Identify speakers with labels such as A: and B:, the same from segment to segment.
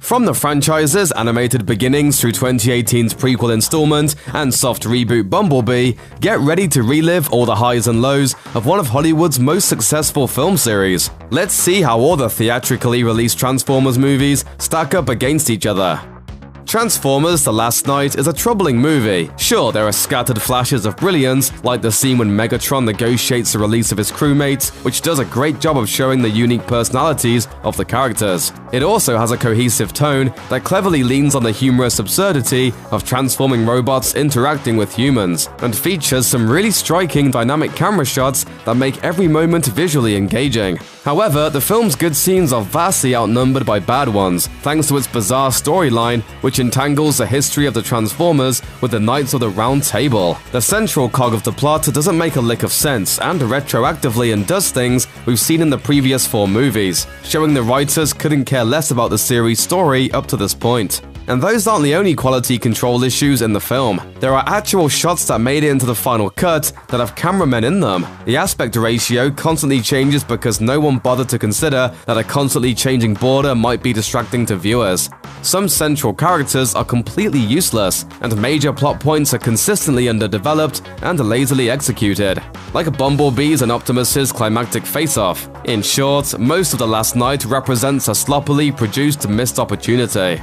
A: From the franchise's animated beginnings through 2018's prequel installment and soft reboot Bumblebee, get ready to relive all the highs and lows of one of Hollywood's most successful film series. Let's see how all the theatrically released Transformers movies stack up against each other. Transformers: The Last Knight is a troubling movie. Sure, there are scattered flashes of brilliance, like the scene when Megatron negotiates the release of his crewmates, which does a great job of showing the unique personalities of the characters. It also has a cohesive tone that cleverly leans on the humorous absurdity of transforming robots interacting with humans, and features some really striking dynamic camera shots that make every moment visually engaging. However, the film's good scenes are vastly outnumbered by bad ones, thanks to its bizarre storyline, which entangles the history of the Transformers with the Knights of the Round Table. The central cog of the plot doesn't make a lick of sense and retroactively undoes things we've seen in the previous 4 movies, showing the writers couldn't care less about the series' story up to this point. And those aren't the only quality control issues in the film. There are actual shots that made it into the final cut that have cameramen in them. The aspect ratio constantly changes because no one bothered to consider that a constantly changing border might be distracting to viewers. Some central characters are completely useless, and major plot points are consistently underdeveloped and lazily executed, like Bumblebee's and Optimus's climactic face-off. In short, most of The Last Knight represents a sloppily produced missed opportunity.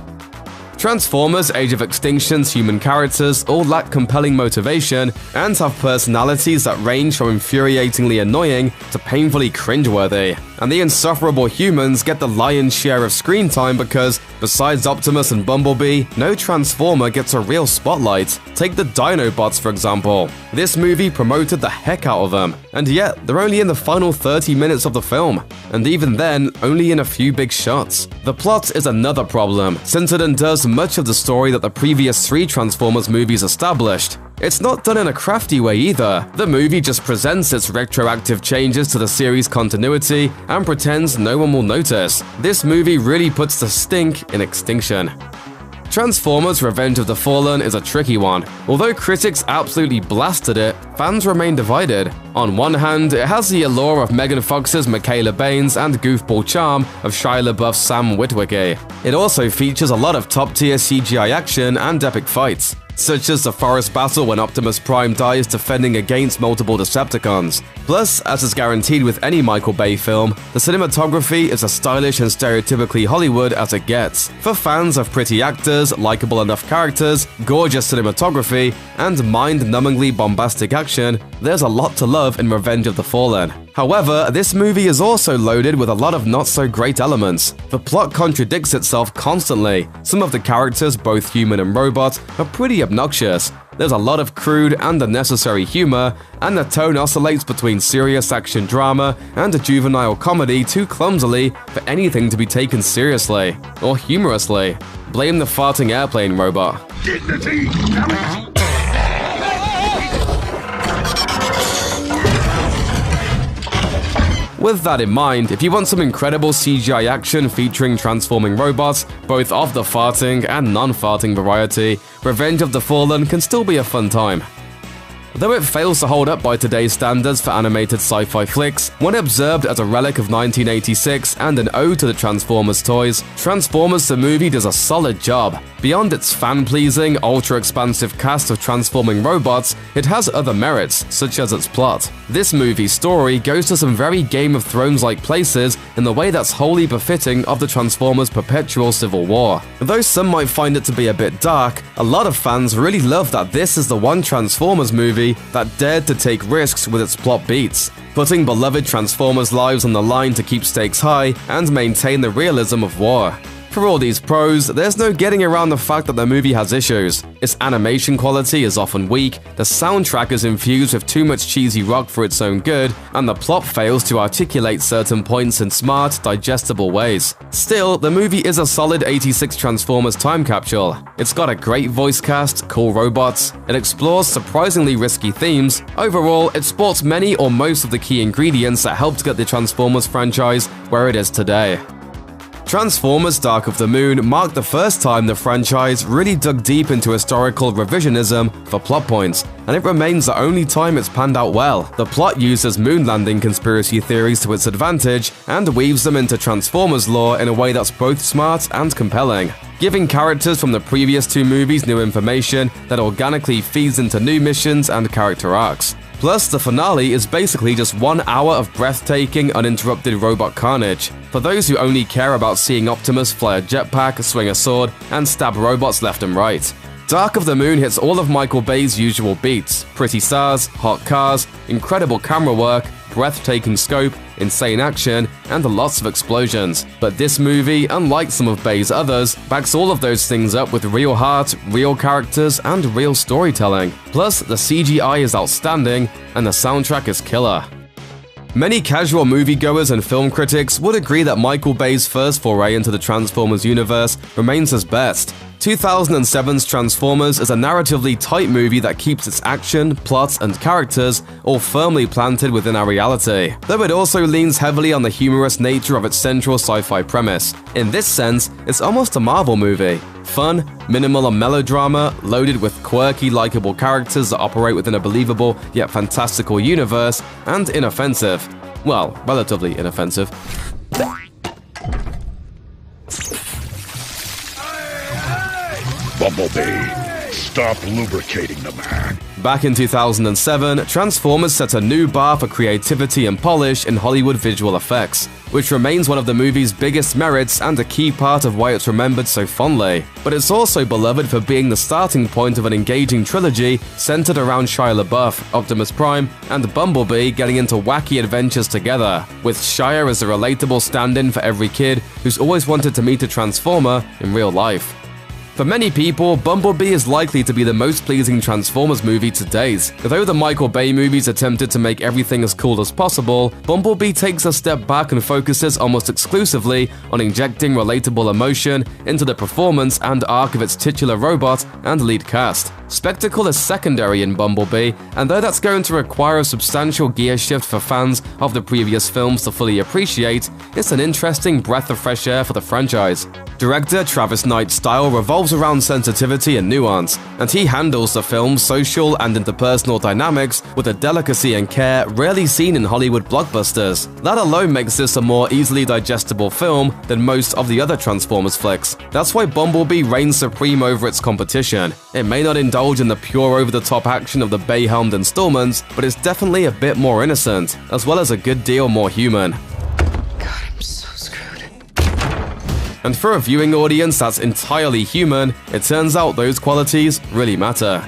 A: Transformers: Age of Extinction's human characters all lack compelling motivation and have personalities that range from infuriatingly annoying to painfully cringeworthy. And the insufferable humans get the lion's share of screen time because, besides Optimus and Bumblebee, no Transformer gets a real spotlight. Take the Dinobots, for example. This movie promoted the heck out of them, and yet they're only in the final 30 minutes of the film, and even then, only in a few big shots. The plot is another problem, since it undoes much of the story that the previous 3 Transformers movies established. It's not done in a crafty way either. The movie just presents its retroactive changes to the series' continuity and pretends no one will notice. This movie really puts the stink in Extinction. Transformers: Revenge of the Fallen is a tricky one. Although critics absolutely blasted it, fans remain divided. On one hand, it has the allure of Megan Fox's Michaela Baines and goofball charm of Shia LaBeouf's Sam Witwicky. It also features a lot of top-tier CGI action and epic fights, such as the forest battle when Optimus Prime dies defending against multiple Decepticons. Plus, as is guaranteed with any Michael Bay film, the cinematography is as stylish and stereotypically Hollywood as it gets. For fans of pretty actors, likable enough characters, gorgeous cinematography, and mind-numbingly bombastic action, there's a lot to love in Revenge of the Fallen. However, this movie is also loaded with a lot of not-so-great elements. The plot contradicts itself constantly. Some of the characters, both human and robot, are pretty obnoxious. There's a lot of crude and unnecessary humor, and the tone oscillates between serious action drama and a juvenile comedy too clumsily for anything to be taken seriously or humorously. Blame the farting airplane robot.
B: Dignity!
A: With that in mind, if you want some incredible CGI action featuring transforming robots, both of the farting and non-farting variety, Revenge of the Fallen can still be a fun time. Though it fails to hold up by today's standards for animated sci-fi flicks, when observed as a relic of 1986 and an ode to the Transformers toys, Transformers the movie does a solid job. Beyond its fan-pleasing, ultra-expansive cast of transforming robots, it has other merits, such as its plot. This movie's story goes to some very Game of Thrones-like places in the way that's wholly befitting of the Transformers' perpetual civil war. Though some might find it to be a bit dark, a lot of fans really love that this is the one Transformers movie that dared to take risks with its plot beats, putting beloved Transformers' lives on the line to keep stakes high and maintain the realism of war. For all these pros, there's no getting around the fact that the movie has issues. Its animation quality is often weak, the soundtrack is infused with too much cheesy rock for its own good, and the plot fails to articulate certain points in smart, digestible ways. Still, the movie is a solid 86 Transformers time capsule. It's got a great voice cast, cool robots, it explores surprisingly risky themes. Overall, it sports many or most of the key ingredients that helped get the Transformers franchise where it is today. Transformers: Dark of the Moon marked the first time the franchise really dug deep into historical revisionism for plot points, and it remains the only time it's panned out well. The plot uses moon landing conspiracy theories to its advantage and weaves them into Transformers lore in a way that's both smart and compelling, giving characters from the previous two movies new information that organically feeds into new missions and character arcs. Plus, the finale is basically just 1 hour of breathtaking, uninterrupted robot carnage. For those who only care about seeing Optimus fly a jetpack, swing a sword, and stab robots left and right. Dark of the Moon hits all of Michael Bay's usual beats: pretty stars, hot cars, incredible camera work, breathtaking scope, insane action, and lots of explosions. But this movie, unlike some of Bay's others, backs all of those things up with real heart, real characters, and real storytelling. Plus, the CGI is outstanding, and the soundtrack is killer. Many casual moviegoers and film critics would agree that Michael Bay's first foray into the Transformers universe remains his best. 2007's Transformers is a narratively tight movie that keeps its action, plot, and characters all firmly planted within our reality, though it also leans heavily on the humorous nature of its central sci-fi premise. In this sense, it's almost a Marvel movie. Fun, minimal on melodrama, loaded with quirky, likable characters that operate within a believable yet fantastical universe, and inoffensive. Well, relatively inoffensive.
B: Bumblebee, stop lubricating the man.
A: Back in 2007, Transformers set a new bar for creativity and polish in Hollywood visual effects, which remains one of the movie's biggest merits and a key part of why it's remembered so fondly. But it's also beloved for being the starting point of an engaging trilogy centered around Shia LaBeouf, Optimus Prime, and Bumblebee getting into wacky adventures together, with Shia as a relatable stand-in for every kid who's always wanted to meet a Transformer in real life. For many people, Bumblebee is likely to be the most pleasing Transformers movie to date. Though the Michael Bay movies attempted to make everything as cool as possible, Bumblebee takes a step back and focuses almost exclusively on injecting relatable emotion into the performance and arc of its titular robot and lead cast. Spectacle is secondary in Bumblebee, and though that's going to require a substantial gear shift for fans of the previous films to fully appreciate, it's an interesting breath of fresh air for the franchise. Director Travis Knight's style revolves around sensitivity and nuance, and he handles the film's social and interpersonal dynamics with a delicacy and care rarely seen in Hollywood blockbusters. That alone makes this a more easily digestible film than most of the other Transformers flicks. That's why Bumblebee reigns supreme over its competition. It may not indulge in the pure over-the-top action of the Bay-helmed installments, but it's definitely a bit more innocent, as well as a good deal more human. And for a viewing audience that's entirely human, it turns out those qualities really matter.